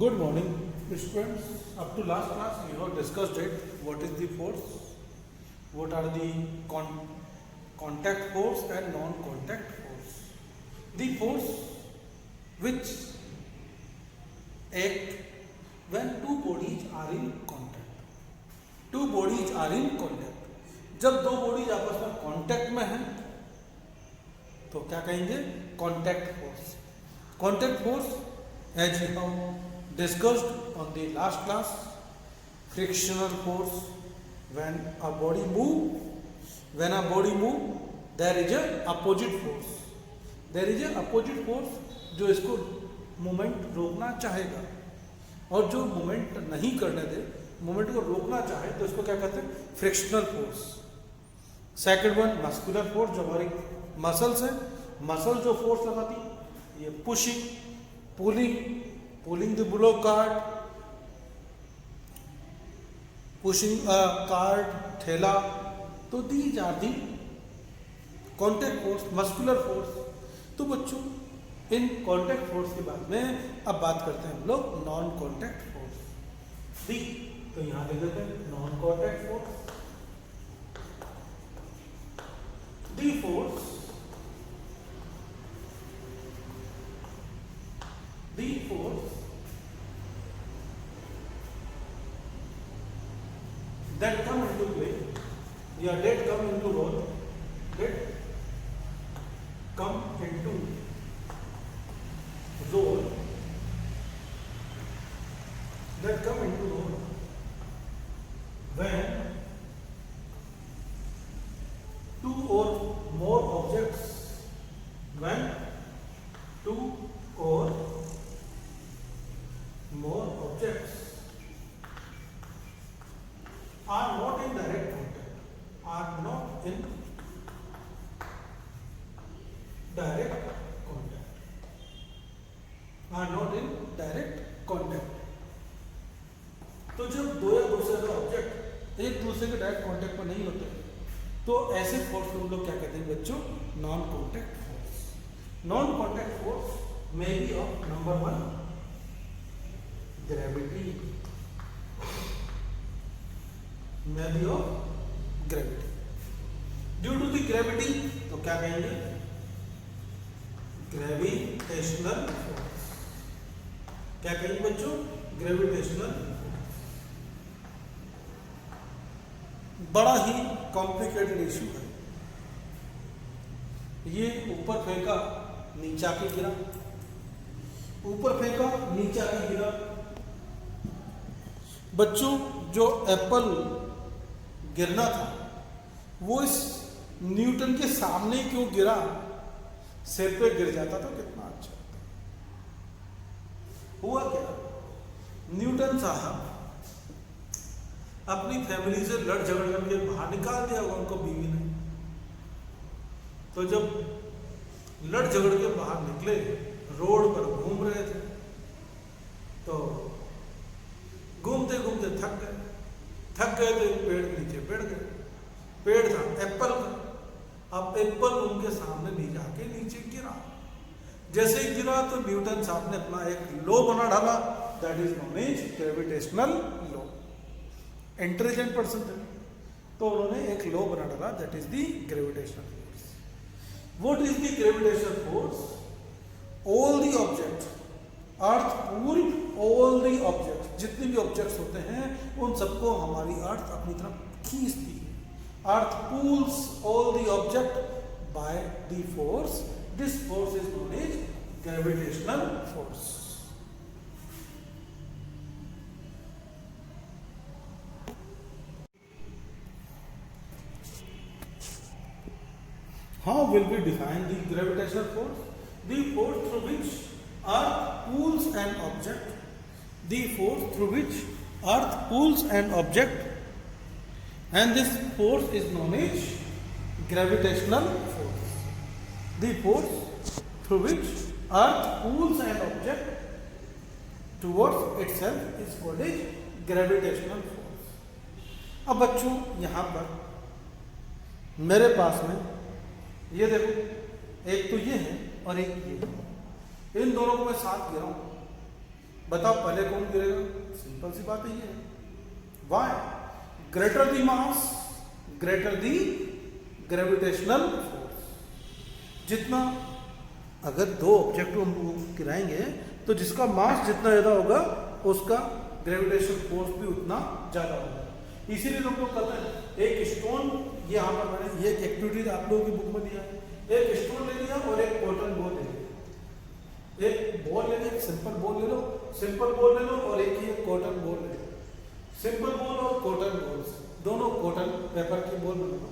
Good morning, students. Up to last class, we have discussed it. What is the force? What are the contact force and non-contact force? The force which act when two bodies are in contact. Two bodies are in contact. जब दो bodies आपस में contact में हैं तो क्या कहेंगे? Contact force. Contact force, as we have discussed on the last class, frictional force. When a body move, there is a opposite force. There is a opposite force जो इसको मोमेंट रोकना चाहेगा और जो मोमेंट नहीं करने दे, मोमेंट को रोकना चाहे तो इसको क्या कहते हैं? Frictional force. Second one muscular force, जो हमारी मसल्स है, मसल जो फोर्स लगाती, ये pushing, pulling the below cart, pushing cart, थैला. तो these are the contact force, muscular force. तो बच्चों इन कॉन्टैक्ट फोर्स के बाद में अब बात करते हैं हम लोग नॉन कॉन्टैक्ट फोर्स. दी तो यहां देख लेते हैं non contact force. The force that come into play, that come into role, that come into role, that come into role when two or more objects, when two or more objects are not in direct contact, are not in direct contact. तो जब दो या दो से ज्यादा object एक दूसरे के डायरेक्ट कांटेक्ट पर नहीं होते तो ऐसे फोर्स को हम लोग क्या कहते हैं बच्चों? Non contact force. Non contact force may be of number one gravity, may of gravity. Due to the gravity तो क्या कहेंगे? Gravitational force. क्या कहेंगे बच्चों? ग्रेविटेशनल. बड़ा ही कॉम्प्लिकेटेड इशू है ये. ऊपर फेंका नीचा के गिरा, ऊपर फेंका नीचा के गिरा. बच्चों जो एप्पल गिरना था वो इस न्यूटन के सामने क्यों गिरा? सिर पे गिर जाता तो कितना अच्छा होता. हुआ क्या? न्यूटन साहब अपनी फैमिली से लड़ झगड़ करके बाहर निकाल दिया होगा उनको बीवी ने. तो जब लड़ झगड़ के बाहर निकले, रोड पर घूम रहे थे, तो घूमते घूमते थक गए तो एक पेड़ के नीचे बैठ गए. पेड़ था एप्पल का. अब एप्पल उनके सामने नहीं जाके नीचे गिरा. जैसे ही गिरा तो न्यूटन साहब ने अपना एक लॉ बना डाला, that is known as gravitational law. Intelligent person थे तो उन्होंने एक लॉ बना डाला, that is the gravitational force. What is the gravitational force? All the object, earth pull all the object, जितने भी ऑब्जेक्ट्स होते हैं उन सबको हमारी अर्थ अपनी तरफ खींचती है. Earth pulls all the object by the force. This force is known as gravitational force. How will we define the gravitational force? The force through which Earth pulls an object. The force through which Earth pulls an object, and this force is known as gravitational force. The force through which Earth pulls an object towards itself is called as gravitational force. अब बच्चों यहाँ पर मेरे पास में ये देखो, एक तो ये है और एक ये. इन दोनों को मैं साथ गिरा हूं. बताओ पहले कौन गिरेगा? सिंपल सी बात है ये। Why? Greater the mass greater the gravitational force. जितना, अगर दो ऑब्जेक्ट हम गिराएंगे तो जिसका मास जितना ज्यादा होगा उसका ग्रेविटेशनल फोर्स भी उतना ज्यादा होगा। इसीलिए लोग कहते हैं एक स्टोन, ये यहाँ पर मैंने ये एक्टिविटी आप लोगों की बुक में दिया है, एक स्टोन ले लिया और एक कॉटन बॉल ले लिया। एक बॉल ले लिया, सिंपल बॉल ले लो, सिंपल बॉल ले लो, और एक ही कॉटन बॉल ले लो। सिंपल बॉल और कॉटन बॉल्स दोनों कॉटन पेपर की बॉल बना लो,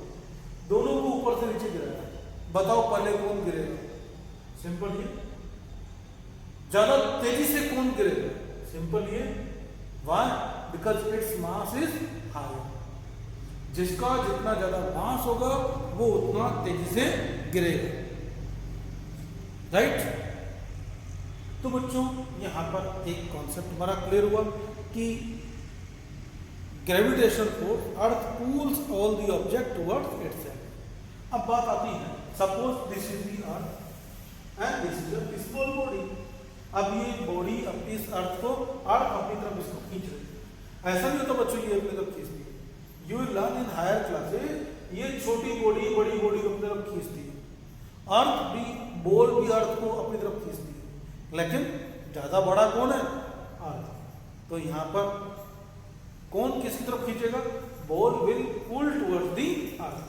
दोनों को ऊपर से नीचे गिराया। बताओ पहले कौन गिरेगा? सिंपल ये। ज्यादा तेजी से कौन गिरेगा? सिंपल ये। Why? Because its mass is higher. जिसका जितना ज्यादा मास होगा वो उतना तेजी से गिरेगा। राइट? तो बच्चों यहां पर एक कॉन्सेप्ट हमारा क्लियर हुआ कि gravitational force, earth pulls all the object towards itself. अब बात आती है, suppose this is the earth and this is a small body. अब ये बॉडी अब इस अर्थ को, अर्थ अपनी तरफ इसको खींच रही है। ऐसा नहीं होता बच्चों ये अपनी तरफ खींचती है। You will learn in higher classes, ये छोटी बॉडी बड़ी बॉडी को अपनी तरफ खींचती है। अर्थ भी, बॉल भी अर्थ को अपनी तरफ खींचती है, लेकिन ज्यादा बड़ा कौन है? अर्थ। तो यहां पर कौन किसकी तरफ खींचेगा? Ball will pull towards the earth.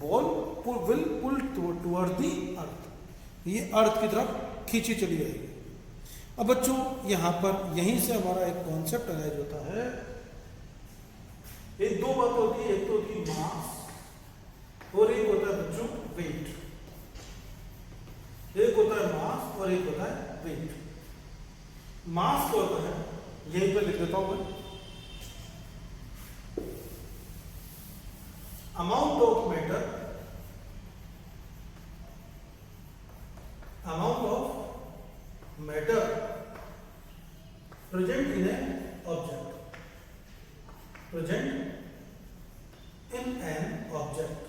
Ball will pull towards the earth. ये अर्थ की तरफ खींची चली जाएगी। अब बच्चों यहां पर यहीं से हमारा एक कॉन्सेप्ट अराइज होता है। एक दो बात होती है, एक तो होती है मास और एक होता है बच्चों वेट। एक होता है मास और एक होता है वेट। मास क्या होता है? यहीं पर लिख देता हूं मैं। Amount of matter, amount of matter present in an object, present in an object,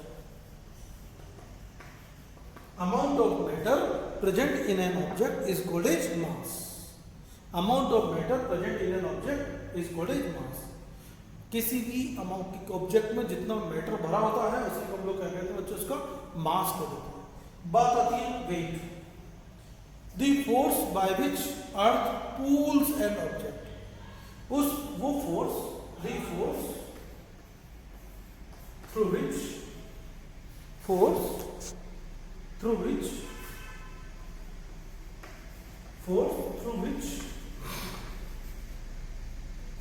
amount of matter present in an object is called as mass. amount of matter present in an object is called as mass. किसी भी amount object में जितना matter भरा होता है उसी को हम लोग क्या कहते हैं बच्चों? उसका मास को देते हैं। बात आती है wait. The force by which earth pulls an object, वो force, the force through which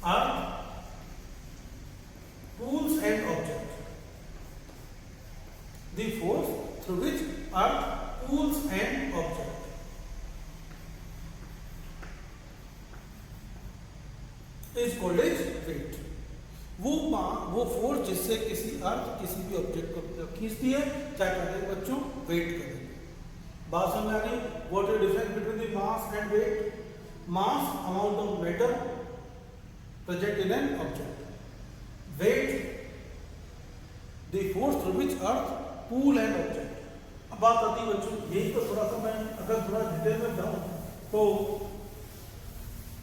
earth pulls an object, the force through which earth pulls an object is called as weight. वो फोर्स जिससे किसी अर्थ किसी भी object को खींचती है, क्या कहते हैं बच्चों? वेट कहते हैं। बात समझ आ गई? What is difference between the mass and weight? Mass amount of matter present in an object, weight the force through which earth pull an object. अब बात आती है बच्चों, यही तो थोड़ा सा मैं अगर थोड़ा डिटेल में जाऊं तो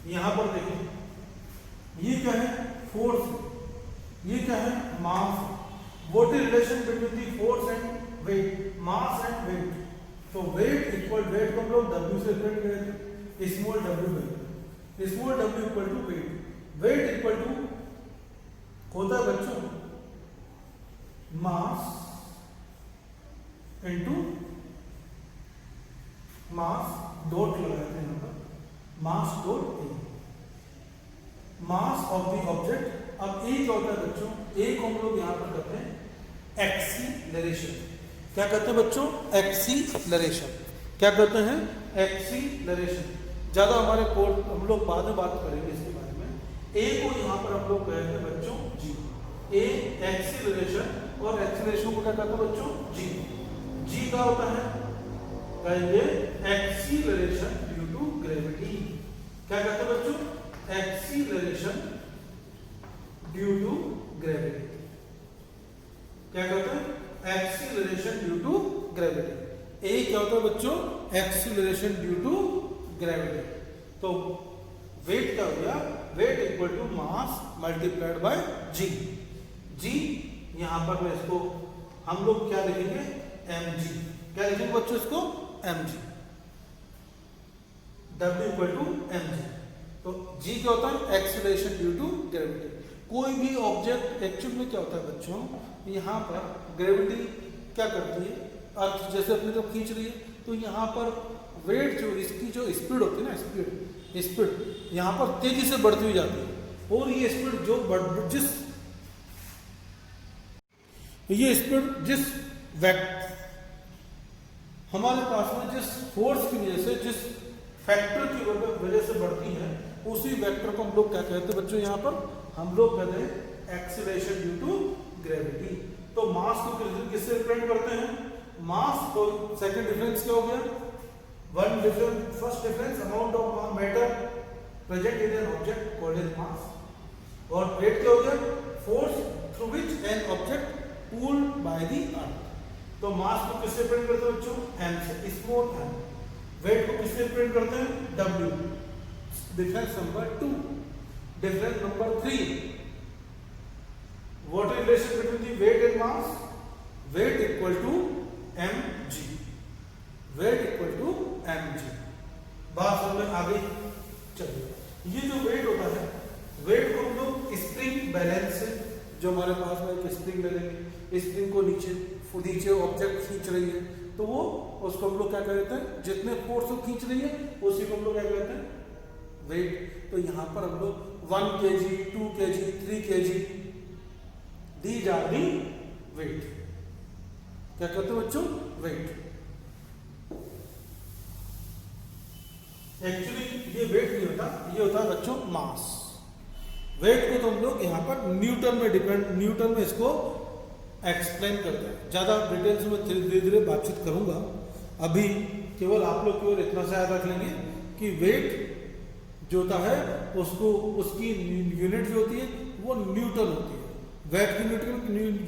यहां पर देखो, ये क्या है? फोर्स। ये क्या है? Mass. What is relation between the force and weight? Mass and weight. तो वेट इक्वल, वेट को हम लोग W से रिलेट करेंगे, स्मॉल w में। Small w equal to weight. Weight equal to होता है बच्चों मास इनटू मास डॉट लगाते हैं यहाँ पर, mass dot a, mass of the object. अब ए क्या होता है बच्चों? ए को हम लोग यहां पर कहते हैं एक्सीलरेशन। क्या कहते हैं बच्चों? एक्सीलरेशन। क्या कहते हैं? एक्सीलरेशन। ज्यादा हमारे कोर्स हम लोग बाद में बात करेंगे इसके बारे में। ए को यहां पर हम लोग कहते हैं बच्चों जी। ए एक्सीलरेशन, और एक्सीलरेशन को क्या कहते हैं बच्चों? जी। जी क्या होता है? कहेंगे एक्सीलरेशन ड्यू टू ग्रेविटी। क्या कहते हैं बच्चों? Acceleration due to gravity. क्या कहते हैं? Acceleration due to gravity. A क्या होता है बच्चों? Acceleration due to gravity. तो वेट क्या हो गया, weight equal to mass multiplied by g. G यहां पर मैं इसको हम लोग क्या लिखेंगे, mg। क्या लिखेंगे बच्चों इसको, mg। W equal to mg। तो g क्या होता है, एक्सीलरेशन ड्यू टू ग्रेविटी। कोई भी ऑब्जेक्ट एक्चुअल में क्या होता है बच्चों, यहाँ पर ग्रेविटी क्या करती है, अर्थ जैसे अपनी तरफ खींच रही है, तो यहाँ पर वेट जो इसकी जो स्पीड होती है ना, स्पीड यहाँ पर तेजी से बढ़ती हुई जाती है। और ये स्पीड जो जिस हमारे पास में जिस फोर्स की वजह से, जिस फैक्टर की वजह से बढ़ती है, उसी वेक्टर को हम लोग क्या कहते हैं बच्चों, यहाँ पर हम लोग कहते हैं एक्सीलरेशन ड्यू टू ग्रेविटी। तो मास को किससे रिप्रेजेंट करते हैं, मास को सेकंड डिफरेंस क्या हो गया, one difference, first difference amount of matter present in an object called as mass, और वेट क्या हो गया, force through which an object pulled by the earth. तो मास को किससे रिप्रेजेंट करते हैं बच्चों, m से, स्मॉल m। वेट को किससे रिप्रेजेंट करते हैं, w। Difference number 2। Difference number 3, what is relation between the weight and mass, weight equal to mg, weight equal to mg। बात समझ में आ गई। चलिए ये जो वेट होता है, वेट को हम लोग स्प्रिंग बैलेंस से, जो हमारे पास में एक स्प्रिंग ले लेंगे, स्प्रिंग को नीचे ऑब्जेक्ट खींच रही है, तो वो उसको हम लोग क्या कहते हैं, जितने फोर्स को खींच रही है उसी को हम लोग क्या कहते हैं, वेट। तो यहाँ पर हम लोग 1 kg, 2 kg, 3 kg, these are the weight. क्या कहते हैं बच्चों, वेट। एक्चुअली ये वेट नहीं होता, ये होता है बच्चों मास। वेट को तो हम लोग यहाँ पर न्यूटन में इसको एक्सप्लेन करते हैं। ज़्यादा डिटेल्स में धीरे धीरे बातचीत करूँगा। अभी केवल आप लोग केवल इतना सा याद रख लेंगे कि वेट जो होता है उसको, उसकी यूनिट जो होती है वो न्यूटन होती है। वेट की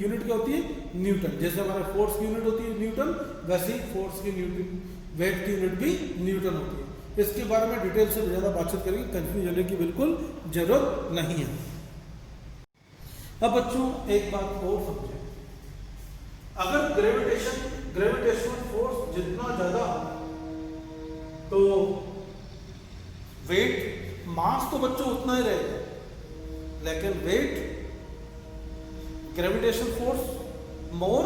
यूनिट क्या होती है, न्यूटन। जैसे हमारे फोर्स की यूनिट होती है न्यूटन, वैसे ही फोर्स की वेट की यूनिट भी न्यूटन होती है। इसके बारे में डिटेल से ज़्यादा बातचीत करेंगे, कंफ्यूज होने की बिल्कुल जरूरत नहीं है। अब बच्चों एक बात और समझें, अगर ग्रेविटेशनल फोर्स जितना ज्यादा तो वेट, मास तो बच्चों उतना ही रहेगा, लेकिन weight, gravitational force more,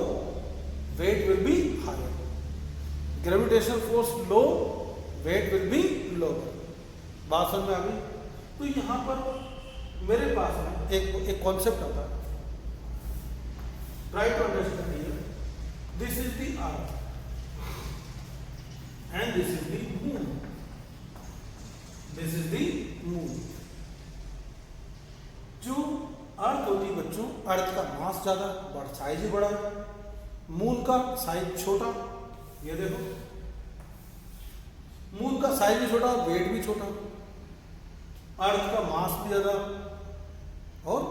weight will be higher. Gravitational force low, weight will be lower. बात समझ में आ गई। तो यहां पर मेरे पास में एक कॉन्सेप्ट आता है, try to understand here. This is the earth and this is the moon, this is the moon. जो अर्थ होती है बच्चों, अर्थ का मास ज्यादा, बड़ा साइज ही बड़ा है, मून का साइज छोटा। ये देखो, मून का साइज भी छोटा, वेट भी छोटा, अर्थ का मास भी ज्यादा और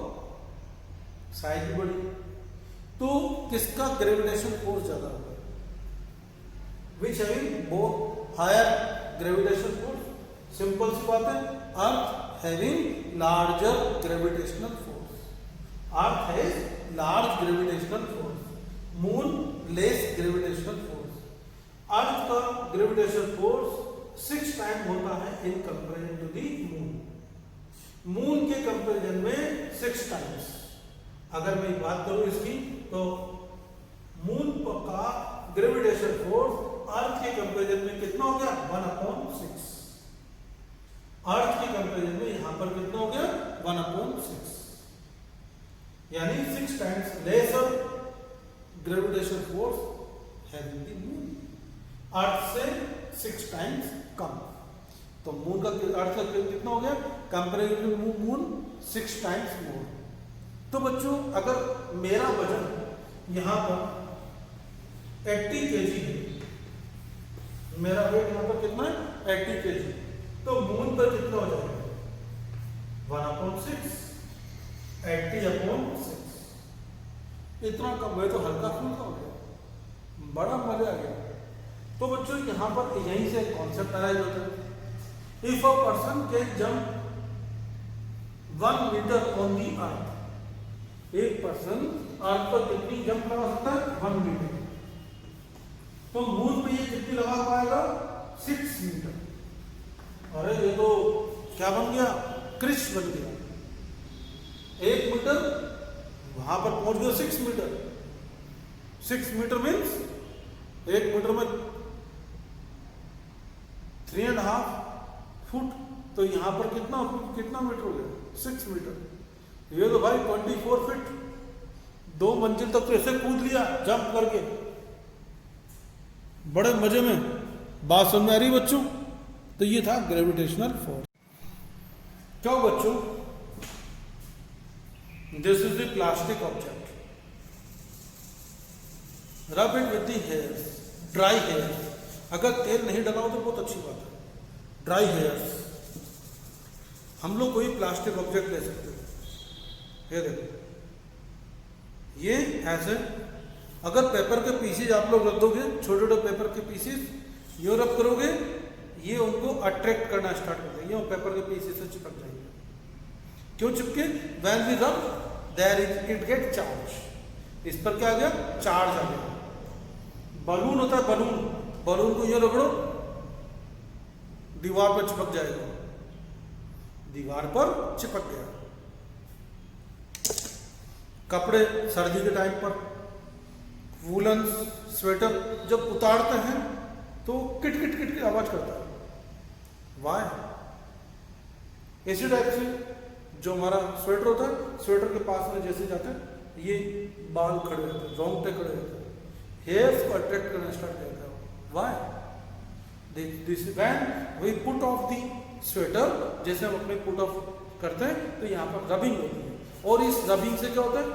साइज भी बड़ी। तो किसका ग्रेविटेशन फोर्स ज्यादा होगा, which having both higher gravitation force. Simple सी बात है, earth having larger gravitational force, earth has large gravitational force, moon less gravitational force. Earth का ग्रेविटेशनल फोर्स 6 टाइम होता है in comparison to the moon. Moon के comparison में 6 times. अगर मैं बात करूं इसकी, तो मून का ग्रेविटेशनल फोर्स अर्थ के कंपेरिजन में कितना हो गया, 1/6। अर्थ के कंपेरिजन में यहां पर कितना हो गया, 1/6, यानी 6 times lesser gravitational force having the moon, earth से 6 टाइम्स कम। तो मून का अर्थ का कितना हो गया, comparison to moon 6 times more. तो बच्चों अगर मेरा वजन यहां पर 80 kg है, मेरा वेट यहां पर कितना है, 80 kg, तो मून पर कितना हो जाएगा, 1/6, 80/6। इतना कम है तो हल्का फुल्का हो गया, बड़ा मजा आ गया। तो बच्चों यहां पर यहीं से कॉन्सेप्ट अराइज होता है, if a person can jump 1 metre on the earth. एक पर्सन अर्थ पर कितनी जंप लगा सकता है? 1 मीटर। तो मून पे ये कितनी लगा पाएगा? 6 मीटर। अरे ये तो क्या बन गया? क्रिश बन गया। 1 मीटर वहां पर पहुंच गया 6 मीटर। 6 मीटर मीन्स 1 मीटर में 3.5 फुट। तो यहां पर कितना मीटर हो गया? 6 मीटर। ये तो भाई 24 फीट। 2 मंजिल तक तो ऐसे कूद लिया जंप करके, बड़े मजे में। बात समझ में आ रही बच्चों? तो ये था ग्रेविटेशनल फोर्स। क्यों बच्चों? This is the plastic object, rub it with the hairs, dry hairs. अगर तेल नहीं डला हो तो बहुत अच्छी बात है। ड्राई हेयर्स, हम लोग कोई प्लास्टिक ऑब्जेक्ट ले सकते हो। ये देखो, ये ऐसे अगर पेपर के पीसेज आप लोग रख दोगे, छोटे छोटे पेपर के पीसेज, ये रब करोगे, ये उनको अट्रैक्ट करना स्टार्ट कर देंगे और पेपर के पीसेज से चिपक जाएंगे। क्यों चिपके? व्हेन वी रब देयर इट गेट चार्ज। इस पर क्या आ गया? चार्ज आ गया। बलून होता है बलून, बलून को ये रगड़ो, दीवार पर चिपक जाएगा। दीवार पर चिपक गया। कपड़े सर्दी के टाइम पर, वूलन स्वेटर जब उतारते हैं तो किट किट किट की आवाज करता है। वाई? इसी टाइप से जो हमारा स्वेटर होता है, स्वेटर के पास में जैसे जाते हैं ये बाल खड़े रहते हैं, रोंगटे खड़े रहते हैं, हेयर्स को अट्रैक्ट करना स्टार्ट करता है। Why? This when we put off the sweater, जैसे हम अपने पुट ऑफ करते हैं तो यहाँ पर रबिंग होती है, और इस रबिंग से क्या होता है?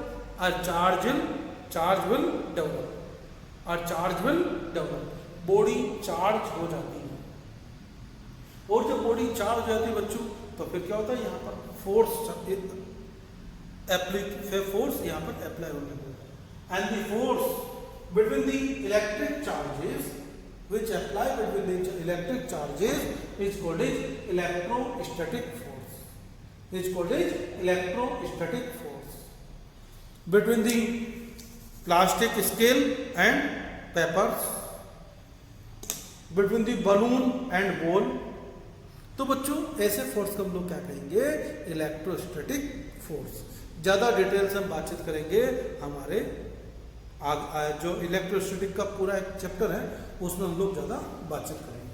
चार्ज विल डेवलप, और charge will develop, body charge हो जाती है। और जब बॉडी चार्ज हो जाती है बच्चों, तो फिर क्या होता है? यहाँ पर फोर्स यहाँ पर अप्लाई होने लगता है। And the force between the electric charges which apply between the electric charges is called as electrostatic force. Is called as electrostatic force between the plastic scale and papers, between the balloon and ball. तो बच्चों ऐसे force को हम लोग क्या कहेंगे? Electrostatic force. ज्यादा detail से हम बातचीत करेंगे हमारे जो इलेक्ट्रोस्टैटिक का पूरा एक चैप्टर है, उसमें हम लोग ज्यादा बातचीत करेंगे।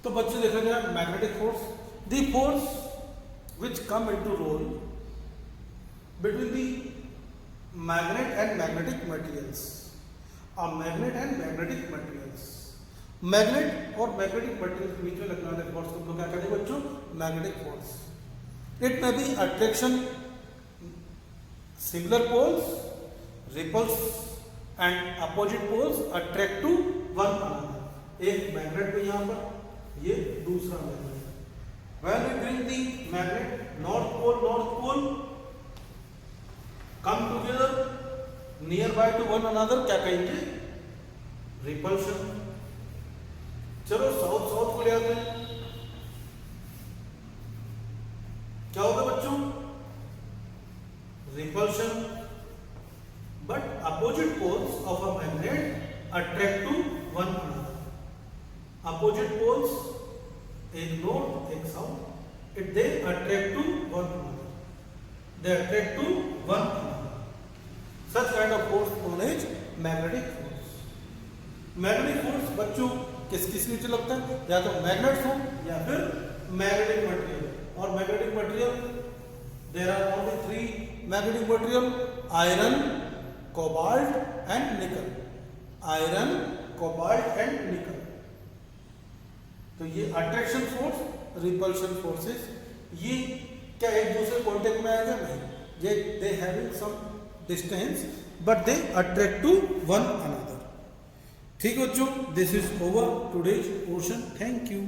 तो बच्चे देखा गया magnetic force, the force which come into role between the magnet and magnetic materials. Magnet and magnetic materials, magnet और मैग्नेटिक मटेरियल के बीच में लगने वाले फोर्स को क्या कहते हैं बच्चों? Magnetic force. It may be attraction, similar poles, repels and opposite poles attract to one another. एक मैग्नेट को यहाँ पर, ये दूसरा magnet. When we bring the magnet north pole come together near by to one another, क्या कहेंगे? Repulsion. चलो south को ले आते हैं। क्या होगा बच्चों? Repulsion. But opposite poles of a magnet attract to one another. Opposite poles, एक नॉर्थ एक south, it they attract to one another, they attract to one another. Such kind of force known as magnetic force. Magnetic force बच्चों किस किस नीचे लगता है? या तो मैग्नेट्स हो या फिर मैग्नेटिक मटेरियल। और magnetic material there are only 3 magnetic material: iron, cobalt and nickel. Iron, cobalt and nickel. तो ये अट्रैक्शन फोर्स, रिपल्शन फोर्सेस, ये क्या एक दूसरे कॉन्टेक्ट में आएगा? नहीं, ये they having some distance but they attract to one another. ठीक बच्चों, this is over today's portion. Thank you.